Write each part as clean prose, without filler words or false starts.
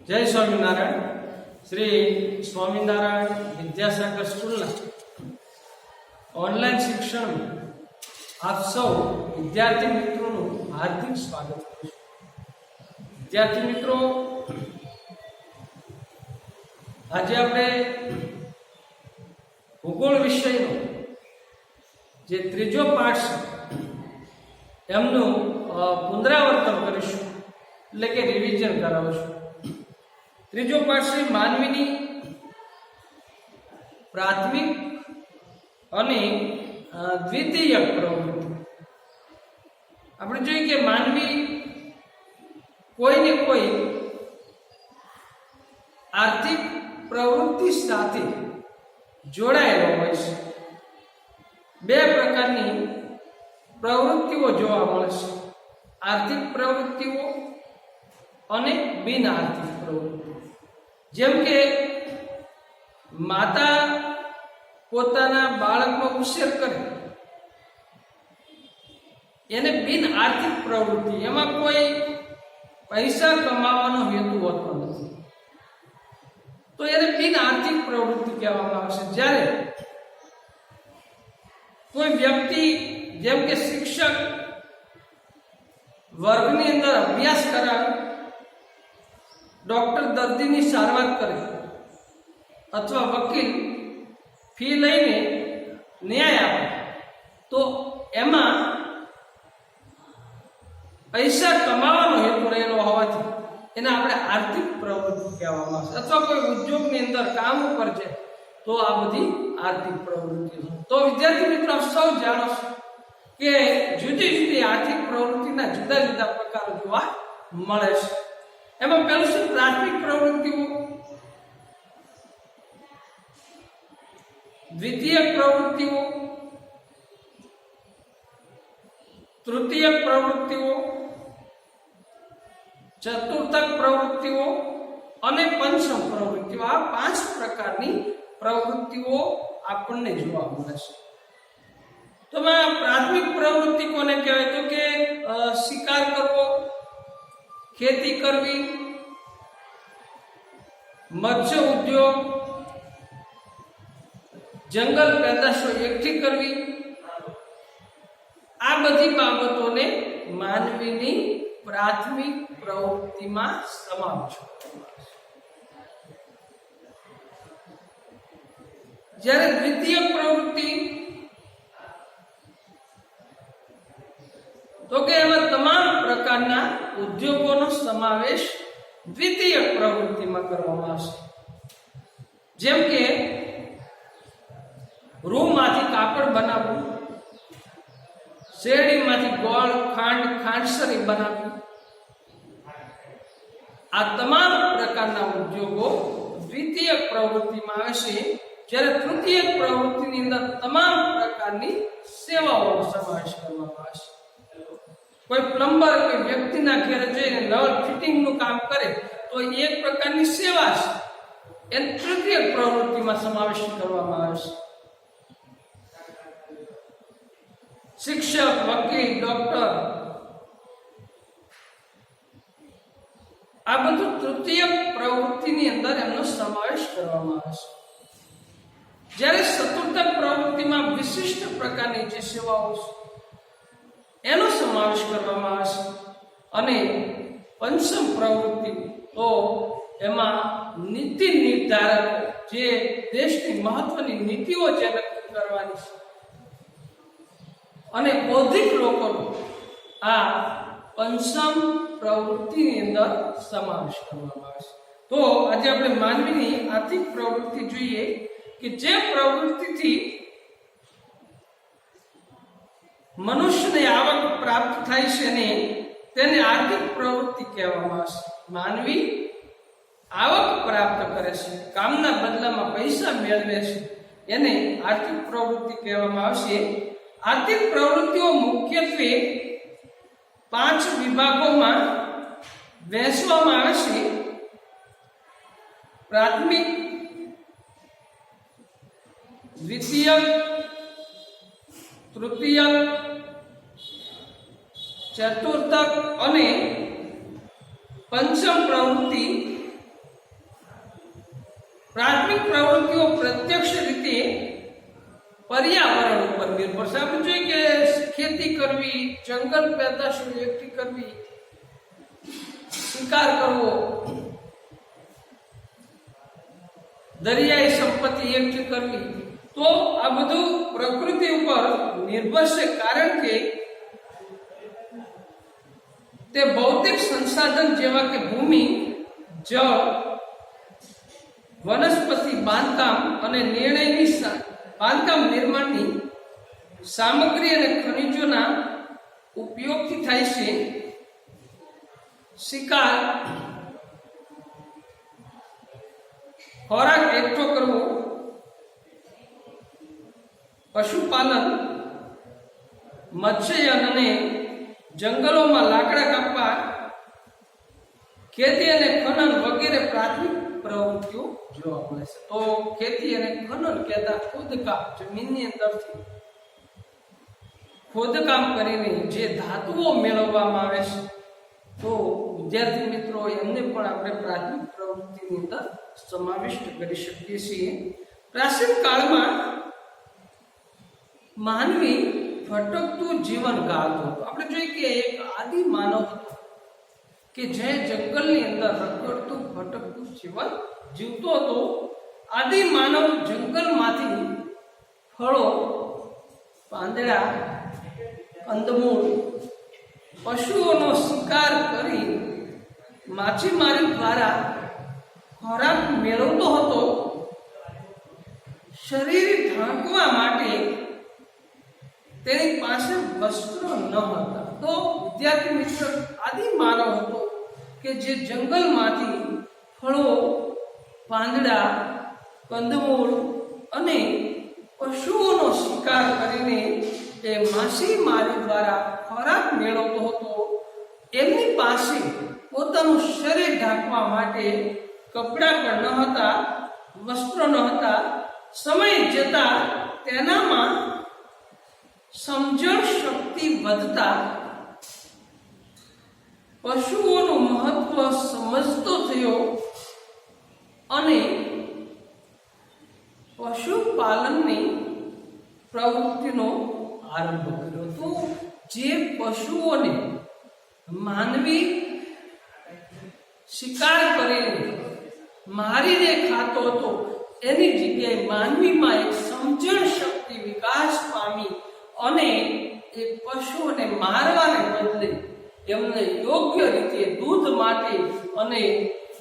जय Swaminarayan. Shri Swaminarayan Vidyasagar school online शिक्षण में आप सौ विद्यार्थी मित्रों हार्दिक स्वागत करूं। विद्यार्थी मित्रों, आज आपणे भूगोल विषयनो जे त्रीजो पाठ छे एमनुं पुनरावर्तन करीशुं, એટલે કે રિવિઝન કરાવશું। ત્રીજો પાઠ છે માનવીની પ્રાથમિક અને દ્વિતીય પ્રવૃત્તિ। આપણે જોઈએ કે માનવી કોઈ ને કોઈ આર્થિક પ્રવૃત્તિ સાથે જોડાયેલો હોય છે। બે પ્રકારની પ્રવૃત્તિઓ જોવા મળે છે, આર્થિક પ્રવૃત્તિઓ અને બિન આર્થિક પ્રવૃત્તિ। જેમ કે માતા પોતાના બાળકનો ઉછેર કરે એને બિન આર્થિક પ્રવૃત્તિ, એમાં કોઈ પૈસા કમાવાનો હેતુ હોતો નથી, તો એને બિન આર્થિક પ્રવૃત્તિ કહેવામાં આવશે। જ્યારે કોઈ વ્યક્તિ જેમ કે શિક્ષક વર્ગની અંદર અભ્યાસ કરાવે, डॉक्टर दर्दी सारवार करे अथवा वकील फी लईने न्याय आपे, तो एमा पैसा कमावानो हेतु रहेलो होवाथी एने आपणे आर्थिक प्रवृत्ति कहेवामां आवे। अथवा कोई उद्योगनी अंदर काम पर छे तो आ बधी आर्थिक प्रवृत्ति छे। तो विद्यार्थी मित्रों, आप सौ जाणो छो के जुदी जुदी आर्थिक प्रवृत्तिना जुदा जुदा प्रकारो जोवा मळे छे। एम पहलू से प्राथमिक प्रवृत्तिओ, द्वितीय प्रवृत्तिओ, तृतीय प्रवृत्तिओ, चतुर्थक प्रवृत्तिओ अने पंचम प्रवृत्तिओ। आ 5 प्रकारनी प्रवृत्तिओ आपने जोवा मळे छे। तो प्राथमिक प्रवृत्ति कोने कहेवाय? तो के शिकार करवो, खेती करवी, मत्स्य उद्योग, जंगल पैदाशो एकठी करवी, आ बधी बाबतोने मानवीनी प्राथमिक प्रवृत्तिमां समावेश करवामां आवे छे। ज्यारे द्वितीय प्रवृत्ति तो के एमां तमाम प्रकारना उद्योगोनो समावेश द्वितीय प्रवृत्ति में करवामां आवशे। जेम के रूमांथी कापड़ बनाववुं, शेरडीमांथी गोळ, खांड, खांडसरी बनाववी, आ तमाम प्रकारना उद्योगो द्वितीय प्रवृत्ति में आवे छे। ज्यारे तृतीय प्रवृत्ति नी अंदर तमाम प्रकारनी सेवाओनो समावेश करवामां आवे छे। कोई प्लम्बर कोई व्यक्ति ना घरे जईने नळ फिटिंग નું કામ કરે તો એક પ્રકારની સેવા છે, એ તૃતીય પ્રવૃત્તિમાં સમાવેશ કરવામાં આવે છે। શિક્ષક, વકીલ, ડોક્ટર, આ બધું તૃતીય પ્રવૃત્તિની અંદર એમનો સમાવેશ કરવામાં આવે છે। જ્યારે ચતુર્થ પ્રવૃત્તિમાં વિશિષ્ટ પ્રકારની જે સેવાઓ છે एनो समावेश करवामां आवे छे। अने पंचम प्रवृत्ति तो एमां नीति निर्धारक जे देशनी महत्वनी नीतिओ जे नक्की करवानी छे अने बौद्धिक लोकोनो आ पंचम प्रवृत्तिनी अंदर समावेश करवामां आवे छे। तो आज आपणे मानवीनी आर्थिक प्रवृत्ति जोईए के जे प्रवृत्तिथी मनुष्य ने आवक प्राप्त थाय छे ने तेने आर्थिक प्रवृत्ति कहेवामां आवे छे। मानवी आवक प्राप्त करे छे, कामना बदलामां पैसा मेळवे छे, एने आर्थिक प्रवृत्ति कहेवामां आवे छे। आर्थिक प्रवृत्तिओ मुख्यत्वे 5 विभागोमां वहेंचवामां आवे छे। प्राथमिक, द्वितीय, तृतीय, चतुर्थक अने पंचम प्रवृत्ति પ્રાથમિક પ્રવૃત્તિઓ પ્રત્યક્ષ રીતે પર્યાવરણ ઉપર નિર્ભર છે. આપણે જોઈએ કે ખેતી કરવી, જંગલ પેદાશો એકઠી કરવી, શિકાર કરવો, દરિયાઈ સંપત્તિ એકઠી કરવી, તો આ બધું પ્રકૃતિ ઉપર નિર્ભર છે. કારણ કે તે ભૌતિક સંસાધન જેવા કે ભૂમિ, જળ, વનસ્પતિ, બાંધકામ અને બાંધકામ નિર્માણની સામગ્રી અને ખનિજોના ઉપયોગથી થાય છે. શિકાર, ખોરાક એકઠો કરવો, પશુપાલન, મત્સ્યયન અને જંગલોમાં લાકડા કાપવા, ખેતી અને ખનન વગેરે પ્રાથમિક પ્રવૃત્તિઓ જોવા મળે છે. તો ખેતી અને ખનન કહેતા ખોદકામ, જમીનની અંદરથી ખોદકામ કરીને જે ધાતુઓ મેળવવામાં આવે છે, તો વિદ્યાર્થી મિત્રો એમને પણ આપણે પ્રાથમિક પ્રવૃત્તિની અંદર સમાવિષ્ટ કરી શકીએ છીએ. પ્રાચીન કાળમાં માનવી ભટકતું જીવન ગાળતો હતો. આપણે જોઈએ કે એક આદિ માનવ હતો કે જે જંગલની અંદર રખડતું ભટકતું જીવન જીવતો હતો. આદિ માનવ જંગલમાંથી ફળો, પાંદડા, કંદમૂળ, પશુઓનો શિકાર કરી માછીમારી દ્વારા ખોરાક મેળવતો હતો. શરીર ઢાંકવા માટે તેની પાસે વસ્ત્રો ન હતા. તો વિદ્યાર્થી મિત્ર આદિ માનવ હતો કે જે જંગલમાંથી ફળો, પાંદડા, કંદમૂળ અને પશુઓનો શિકાર કરીને એ માછીમારી દ્વારા ખોરાક મેળવતો હતો. એમની પાસે પોતાનું શરીર ઢાંકવા માટે કપડાં પણ ન હતા, વસ્ત્રો ન હતા. સમય જતા તેનામાં સમજણ શક્તિ વધતા પશુઓનું મહત્વ સમજતો થયો અને પશુપાલનની પ્રવૃત્તિનો આરંભ કર્યો. તો જે પશુઓને માનવી શિકાર કરીને મારીને ખાતો હતો, એની જગ્યાએ માનવીમાં એક સમજણ શક્તિ વિકાસ પામી અને એ પશુઓને મારવાને બદલે એમને યોગ્ય રીતે દૂધ માટે અને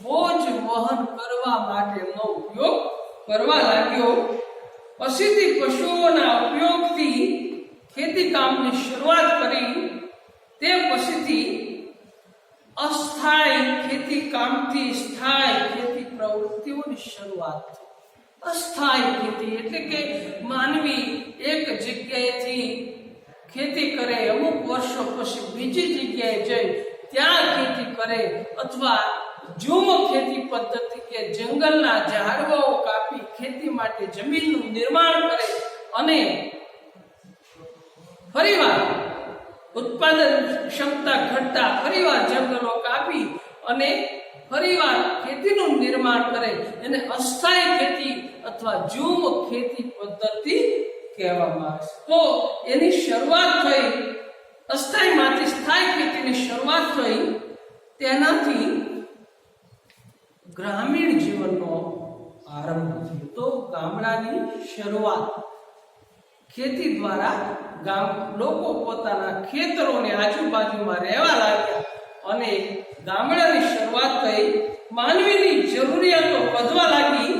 બોજ વહન કરવા માટેનો ઉપયોગ કરવા લાગ્યો. પછીથી પશુઓના ઉપયોગથી ખેતી કામની શરૂઆત કરી. તે પછીથી અસ્થાયી ખેતી કામથી સ્થાયી ખેતી પ્રવૃત્તિઓની શરૂઆત થઈ. અસ્થાયી ખેતી એટલે કે માનવી એક જગ્યાએથી ખેતી કરે, અમુક વર્ષો પછી બીજી જગ્યાએ જઈ ત્યાં ખેતી કરે, અથવા ઝૂમ ખેતી પદ્ધતિ કે જંગલના ઝાડવાઓ કાપી ખેતી માટે જમીનનું નિર્માણ કરે અને ફરીવાર ઉત્પાદન ક્ષમતા ઘટતા ફરીવાર જંગલો કાપી અને ફરીવાર ખેતીનું નિર્માણ કરે. એને અસ્થાયી ખેતી અથવા ઝૂમ ખેતી પદ્ધતિ કહેવામાં આવે છે. તો એની શરૂઆત થઈ, અસ્થાયીમાંથી સ્થાયી ખેતીની શરૂઆત થઈ. તેનાથી ગ્રામીણ જીવનનો આરંભ થયો. તો ગામડાની શરૂઆત ખેતી દ્વારા લોકો પોતાના ખેતરોની આજુબાજુમાં રહેવા લાગ્યા અને ગામડાની શરૂઆત થઈ. માનવીની જરૂરિયાતો વધવા લાગી.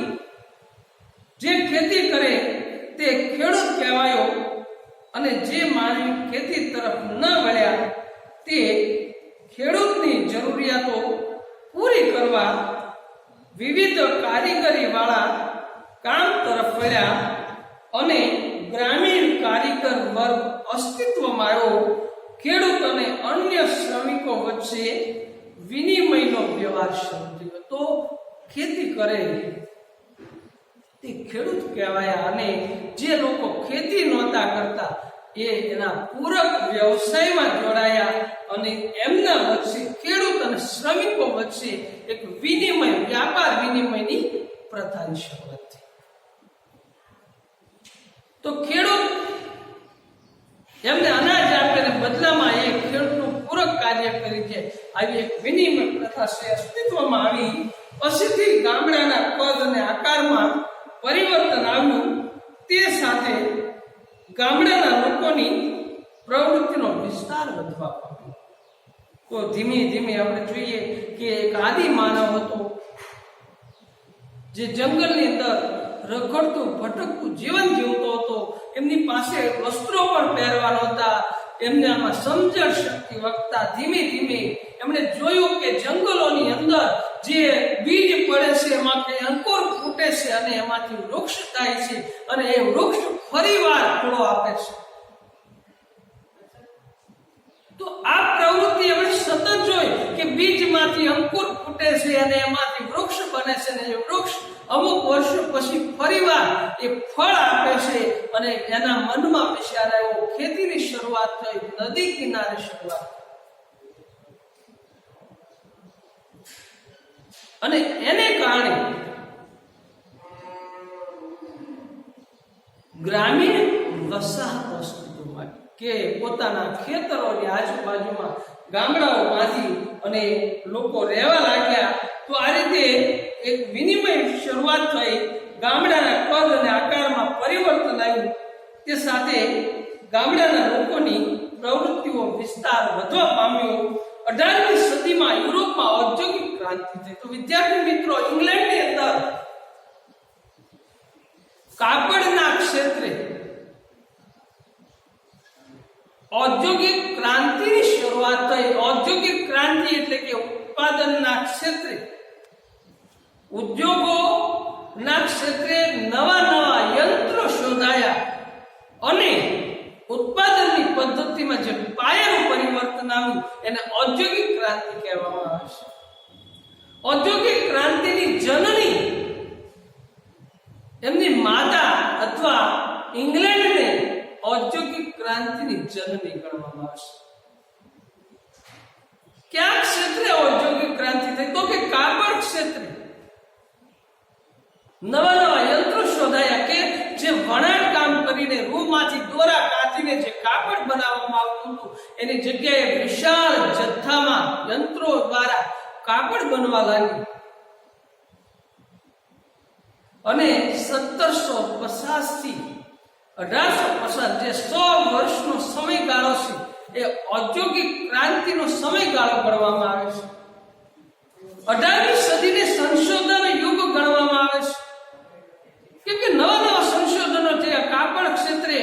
જે ખેતી કરે તે ખેડૂત કહેવાયો અને જે માનવી ખેતી તરફ ન વળ્યા તે ખેડૂતની જરૂરિયાતો પૂરી કરવા વિવિધ કારીગરી વાળા કામ તરફ વળ્યા અને ગ્રામીણ કારીગર વર્ગ અસ્તિત્વમાં આવ્યો. ખેડૂત અને અન્ય શ્રમિકો વચ્ચે વિનિમયનો વ્યવહાર શરૂ થયો. તો ખેતી કરે તે ખેડૂત કહેવાયા અને જે લોકો ખેતી નહોતા કરતા એ એના પૂરક વ્યવસાયમાં જોડાયા અને એમના વચ્ચે ખેડૂત અને શ્રમિકો વચ્ચે એક વિનિમય, વ્યાપાર વિનિમયની પ્રથાની શરૂઆત થઈ. તો ખેડૂત એમને અનાજ આપે ને બદલામાં એ ખેડૂતનું પૂરક કાર્ય કરી છે. આવી એક વિનિમય પ્રથા છે અસ્તિત્વમાં આવી. પછીથી ગામડાના કદ અને આકારમાં પરિવર્તન આવ્યું. તે સાથે ગામડાના લોકોની પ્રવૃત્તિનો વિસ્તાર વધવા પામ્યો. તો ધીમે ધીમે આપણે જોઈએ કે એક આદિ માનવ હતો જે જંગલની અંદર રખડતું ભટકતું જીવન જીવતો હતો. એમની પાસે વસ્ત્રો પણ પહેરવા નહોતા. એમને આમાં સમજણ શક્તિ વધતા ધીમે ધીમે એમણે જોયું કે જંગલોની અંદર જે બીજ પડે છે એમાંથી અંકુર ફૂટે છે અને એમાંથી વૃક્ષ થાય છે અને એ વૃક્ષ ફરીવાર ફળો આપે છે. તો આ પ્રવૃત્તિ એમણે સતત જોઈ કે બીજમાંથી અંકુર ફૂટે છે અને એમાંથી વૃક્ષ બને છે અને એ વૃક્ષ અમુક વર્ષો પછી ફરીવાર એ ફળ આપે છે. અને એના મનમાં વિચાર આવ્યો, ખેતીની શરૂઆત થઈ, નદી કિનારે શરૂઆત. અને એને કારણે ગ્રામીણ વસાહત અસ્તિત્વમાં કે પોતાના ખેતરોની આજુબાજુમાં ગામડાઓ બાંધી અને લોકો રહેવા લાગ્યા. તો આ રીતે એક વિનિમય શરૂઆત થઈ. ગામડાના કદ અને આકારમાં પરિવર્તન આવ્યું. તે સાથે ગામડાના લોકોની પ્રવૃત્તિઓ વિસ્તાર વધવા પામ્યો. 18મી સદીમાં યુરોપમાં ઔદ્યોગિક ક્રાંતિ થઈ. તો વિદ્યાર્થી મિત્રો, ઇંગ્લેન્ડની અંદર કાપડના ક્ષેત્રે ઔદ્યોગિક ક્રાંતિની શરૂઆત થઈ. ઔદ્યોગિક ક્રાંતિ એટલે કે ઉત્પાદનના ક્ષેત્રે, ઉદ્યોગોના ક્ષેત્રે નવા નવા યંત્રો શોધાયા અને ઉત્પાદનની પદ્ધતિમાં જે પાયાનું પરિવર્તન આવ્યું એને ઔદ્યોગિક ક્રાંતિ કહેવામાં આવે છે. ઔદ્યોગિક ક્રાંતિની જનની એમની માતા અથવા ઇંગ્લેન્ડને ઔદ્યોગિક ક્રાંતિની જનની ગણવામાં આવે છે. કયા ક્ષેત્રે ઔદ્યોગિક ક્રાંતિ થઈ? તો કે કાપડ ક્ષેત્રે નવા નવા યંત્રો શોધાયા કે જે વણાટ કામ કરીને રૂમાંથી દોરા કાઢીને જે કાપડ બનાવવામાં આવતું હતું એની જગ્યાએ વિશાળ જથ્થામાં યંત્રો દ્વારા કાપડ બનવા લાગ્યું. અને 1750 થી 1850 જે 100 વર્ષનો સમયગાળો છે એ ઔદ્યોગિક ક્રાંતિનો સમયગાળો ગણવામાં આવે છે. 18મી સદીને સંશોધન યુગ ગણવામાં આવે છે. કેમ કે નવા નવા સંશોધનો જે કાપડ ક્ષેત્રે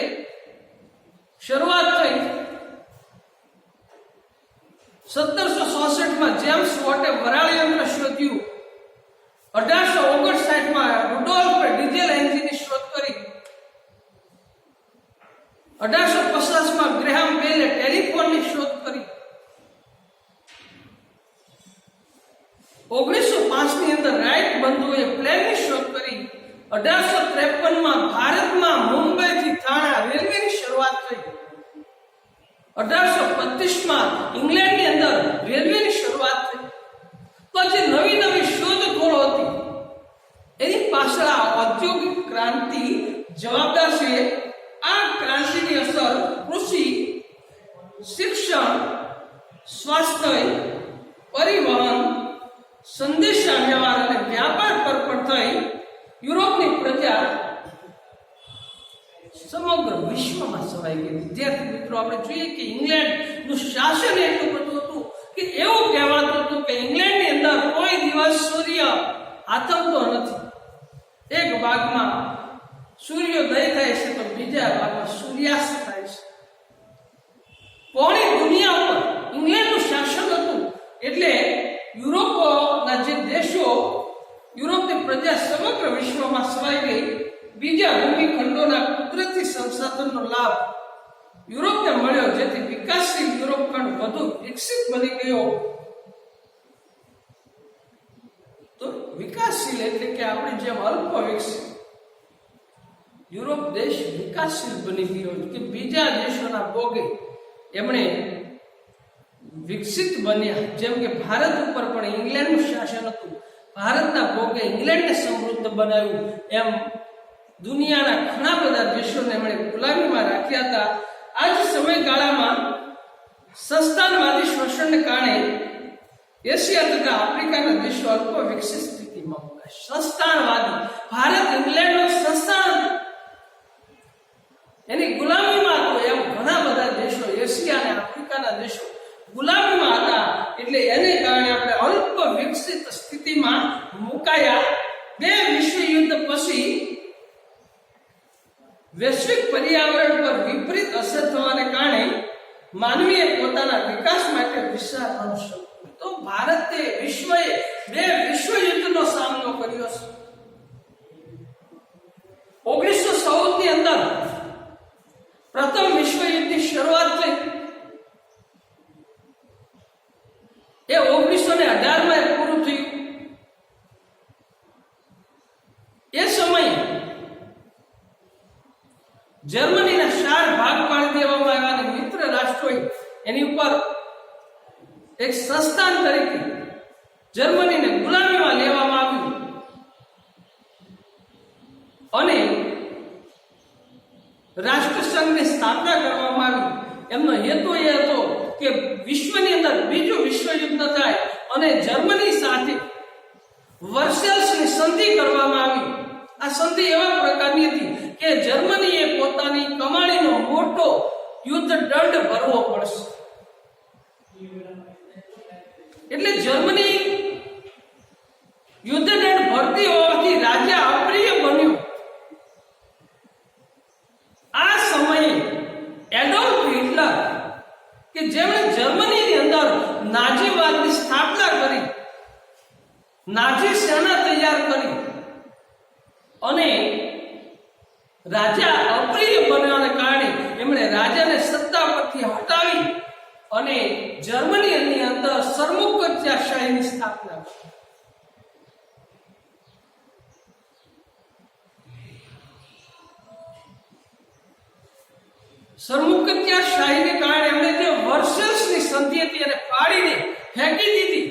શરૂઆત થઈ. 1766માં જેમ્સ વોટે વરાળ યંત્ર શોધ્યું. 1859માં રુડોલ્ફ ડીઝલ એન્જિનની શોધ કરી. 1850માં ગ્રેહામ બેલે ટેલિફોનની શોધ કરી. 1905ની અંદર રાઇટ બંધુએ પ્લેનની શોધ કરી. 1853માં ભારતમાં મુંબઈથી થાણા રેલવેની શરૂઆત થઈ. 1825માં ઇંગ્લેન્ડની અંદર રેલવેની શરૂઆત થઈ. તો જે નવી નવી શોધખોળો હતી એની પાછળ આ ઔદ્યોગિક ક્રાંતિ જવાબદાર છે. આ ક્રાંતિની અસર કૃષિ, શિક્ષણ, સ્વાસ્થ્ય, પરિવહન, સંદેશા વ્યવહાર અને વ્યાપાર પર પણ થઈ. યુરોપની પ્રજા સમગ્ર વિશ્વમાં છવાઈ ગઈ. વિદ્યાર્થી મિત્રો, આપણે જોઈએ કે ઇંગ્લેન્ડનું શાસન એટલું બધું હતું કે એવું કહેવાતું હતું કે ઇંગ્લેન્ડની અંદર કોઈ દિવસ સૂર્ય આથમતો નથી. એક ભાગમાં સૂર્યોદય થાય છે તો બીજા ભાગમાં સૂર્યાસ્ત થાય છે. પોણી દુનિયા ઉપર ઇંગ્લેન્ડનું શાસન હતું. એટલે યુરોપના જે દેશો, યુરોપની પ્રજા સમગ્ર વિશ્વમાં છવાઈ ગઈ. બીજા ભૂમિખંડોના કુદરતી સંસાધનનો લાભ યુરોપને મળ્યો, જેથી વિકાસશીલ યુરોપ ખંડ વધુ વિકસિત બની ગયો. તો વિકાસશીલ એટલે કે આપણે જેમ અલ્પ વિકસિત, યુરોપ દેશ વિકાસશીલ બની ગયો કે બીજા દેશોના ભોગે એમણે વિકસિત બન્યા. જેમ કે ભારત ઉપર પણ ઇંગ્લેન્ડનું શાસન હતું. ભારતના ભોગે ઇંગ્લેન્ડને સમૃદ્ધ બનાવ્યું, એમ દુનિયાના ઘણા બધા દેશોને એમણે ગુલામીમાં રાખ્યા હતા. આ જ સમયગાળામાં સંસ્થાનવાદી શોષણને કારણે એશિયા તથા આફ્રિકાના દેશો અલ્પ વિકસિત સ્થિતિમાં મુકાય. સંસ્થાનવાદી ભારત ઇંગ્લેન્ડનો સંસ્થાન એની ગુલામીમાં હતો, એમ ઘણા બધા દેશો એશિયા અને આફ્રિકાના દેશો ગુલામીમાં હતા. એટલે એને કારણે આપણે અલ્પ વિકસિત સ્થિતિમાં મુકાયા. બે વિશ્વયુદ્ધ પછી વૈશ્વિક પર્યાવરણ પર વિપરીત અસર થવાને કારણે માનવીએ પોતાના વિકાસ માટે વિચારવાનું શરૂ કર્યું. તો ભારતે વિશ્વએ બે વિશ્વયુદ્ધનો સામનો કર્યો છે. 1914 ની અંદર પ્રથમ વિશ્વયુદ્ધની શરૂઆત થઈ. એ 1918 માં પૂરું થયું. એ સમયે જર્મનીના 4 ભાગ પાડી દેવામાં આવ્યા અને મિત્ર રાષ્ટ્રોએ એની ઉપર એક સંસ્થાન તરીકે જર્મનીને ગુલામીમાં લેવામાં આવ્યું અને રાષ્ટ્રસંઘની સ્થાપના કરવામાં આવી. એમનો હેતુ એ હતો કે વિશ્વની અંદર બીજું વિશ્વયુદ્ધ ન થાય અને જર્મની સાથે વર્સેલ્સની સંધિ કરવામાં આવી. આ સંધિ એવા પ્રકારની હતી કે જર્મનીએ પોતાની કમાણીનો મોટો યુદ્ધ દંડ ભરવો પડશે. એટલે જર્મની યુદ્ધ દંડ ભરતી હોવાથી રાજ્ય અપ્રિય બન્યું. આ સમયે એડોલ્ફ હિટલર કે જેમણે જર્મનીની અંદર નાઝીવાદની સ્થાપના કરી, નાઝી સેના તૈયાર કરી અને રાજા અપ્રિય બનવાને કારણે એમણે રાજાને સત્તા પરથી હટાવી અને જર્મનીની અંદર સરમુખત્યારશાહીની સ્થાપના કરી. સરમુખત્યારશાહીને કારણે એમણે જે વર્સેલ્સની સંધિ હતી એને પાડીને ફેંકી દીધી.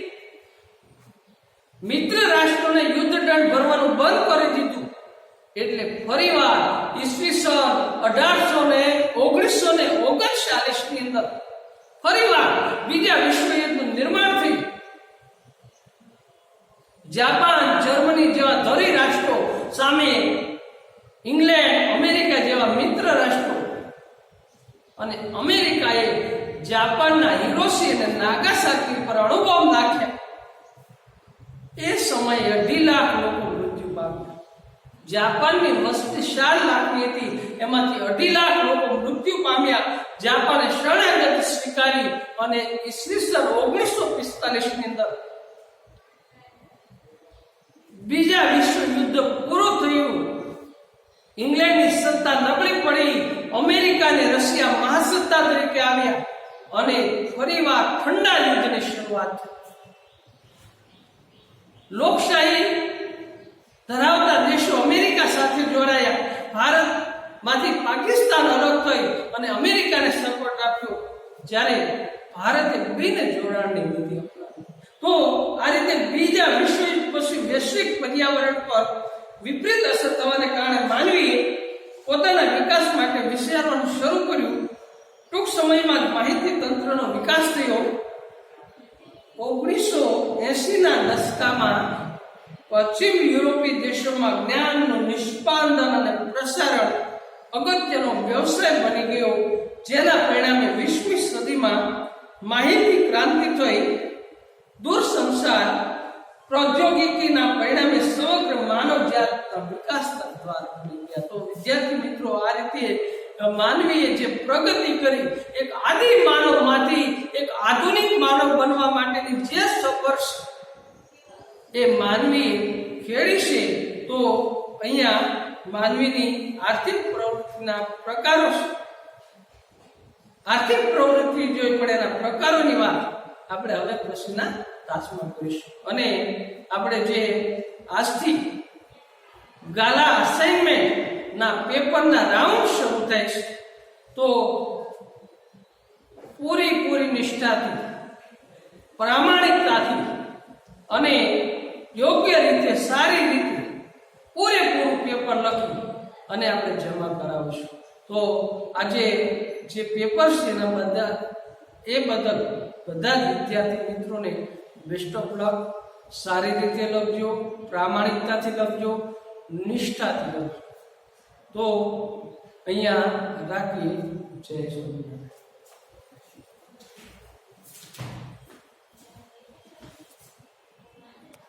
મિત્ર રાષ્ટ્રોને યુદ્ધ દંડ ભરવાનું બંધ કરી દીધું. એટલે ફરીવાર ઈસવીસન 1939 ની અંદર ફરીવાર બીજા વિશ્વયુદ્ધનું નિર્માણ થયું. જાપાન, જર્મની જેવા ધરી રાષ્ટ્રો સામે ઇંગ્લેન્ડ, અમેરિકા જેવા મિત્ર રાષ્ટ્રો અને અમેરિકાએ જાપાનના હિરોશી અને નાગાસાકી પર અણુબોમ્બ નાખ્યા. એ સમયે 2.5 લાખ લોકો મૃત્યુ પામ્યા. જાપાનની વસ્તી 4 લાખની હતી, એમાંથી 2.5 લાખ લોકો મૃત્યુ પામ્યા. જાપાને શરણાગતિ સ્વીકારી અને ઈસવીસન 1945 ની અંદર બીજા વિશ્વયુદ્ધ પૂરું થયું. ઇંગ્લેન્ડની સત્તા નબળી પડી. અમેરિકા અને રશિયા મહાસત્તા તરીકે આવ્યા અને ફરીવાર ઠંડા યુદ્ધની શરૂઆત થઈ. લોકશાહી ધરાવતા દેશો અમેરિકા સાથે જોડાયા. ભારતમાંથી પાકિસ્તાન અલગ થઈ અને અમેરિકાને સપોર્ટ આપ્યો, જ્યારે ભારતે બિન જોડાણની નીતિ અપનાવી. તો આ રીતે બીજા વિશ્વયુદ્ધ પછી વૈશ્વિક પર્યાવરણ પર વિપરીત અસર થવાને કારણે માનવીએ પોતાના વિકાસ માટે વિચારવાનું શરૂ કર્યું. ટૂંક સમયમાં જ માહિતી તંત્રનો વિકાસ થયો. 1980 ના દશકામાં પશ્ચિમ યુરોપીય દેશોમાં જ્ઞાનનું નિષ્પાદન અને પ્રસારણ અગત્યનો વ્યવસાય બની ગયો, જેના પરિણામે 20મી સદીમાં માહિતી ક્રાંતિ થઈ. દૂરસંચાર પ્રૌદ્યોગિકીના પરિણામે સમગ્ર માનવજાતના વિકાસના દ્વાર બની ગયા. તો વિદ્યાર્થી મિત્રો, આ રીતે માનવીએ જે પ્રગતિ કરી, એક આદિ માનવમાંથી એક આધુનિક માનવ બનવા માટેની જે સંઘર્ષ એ માનવી ખેડી છે, તો અહીંયા માનવીની આર્થિક પ્રવૃત્તિના પ્રકારો, આર્થિક પ્રવૃત્તિ જોઈ પડે એના પ્રકારોની વાત આપણે હવે પછીના તાસમાં કરીશું. અને આપણે જે આજથી ગાલા અસાઇનમેન્ટ ના પેપરના રાઉન્ડ શરૂ થાય છે, તો પૂરી નિષ્ઠાથી, પ્રામાણિકતાથી અને યોગ્ય રીતે સારી રીતે પૂરેપૂરું પેપર લખી અને આપણે જમા કરાવીશું. તો આજે જે પેપર છે એના બદલ બધા જ વિદ્યાર્થી મિત્રોને બેસ્ટ ઓફ લક. સારી રીતે લખજો, પ્રામાણિકતાથી લખજો, નિષ્ઠાથી લખજો. તો અહીંયા રાખીએ. જય સ્વામિનારાયણ.